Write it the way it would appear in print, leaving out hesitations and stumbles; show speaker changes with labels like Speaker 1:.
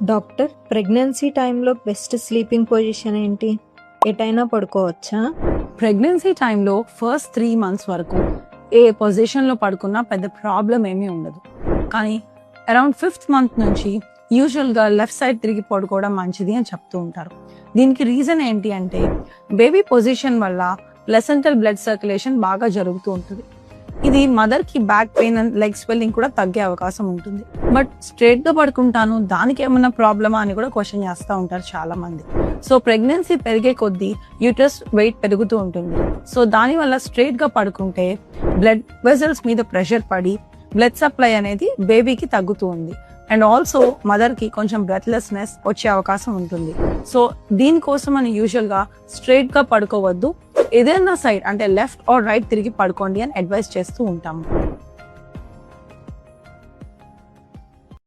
Speaker 1: Doctor, pregnancy టైంలో best sleeping position ఏంటి? ఎటైనా పడుకోవచ్చా?
Speaker 2: ప్రెగ్నెన్సీ టైంలో ఫస్ట్ 3 months వరకు ఏ పొజిషన్లో పడుకున్నా పెద్ద ప్రాబ్లం ఏమీ ఉండదు. కానీ అరౌండ్ 5th month నుంచి యూజువల్గా లెఫ్ట్ సైడ్ తిరిగి పడుకోవడం మంచిది అని చెప్తూ ఉంటారు. దీనికి రీజన్ ఏంటి అంటే బేబీ పొజిషన్ వల్ల ప్లెసెంటల్ బ్లడ్ సర్క్యులేషన్ బాగా జరుగుతూ ఉంటుంది. ఇది మదర్కి back pain and leg swelling కూడా తగ్గే అవకాశం ఉంటుంది. బట్ స్ట్రైట్గా పడుకుంటాను, దానికి ఏమైనా ప్రాబ్లమా అని కూడా క్వశ్చన్ చేస్తూ ఉంటారు చాలా మంది. సో ప్రెగ్నెన్సీ పెరిగే కొద్దీ యూట్రస్ వెయిట్ పెరుగుతూ ఉంటుంది. సో దానివల్ల స్ట్రైట్గా పడుకుంటే బ్లడ్ వెజల్స్ మీద ప్రెషర్ పడి బ్లడ్ సప్లై అనేది బేబీకి తగ్గుతూ ఉంది. అండ్ ఆల్సో మదర్కి కొంచెం బ్రెత్లెస్నెస్ వచ్చే అవకాశం ఉంటుంది. సో దీనికోసం అని యూజువల్గా స్ట్రైట్గా పడుకోవద్దు, ఏదైనా సైడ్ అంటే లెఫ్ట్ ఆర్ రైట్ తిరిగి పడుకోండి అని అడ్వైస్ చేస్తూ ఉంటాము.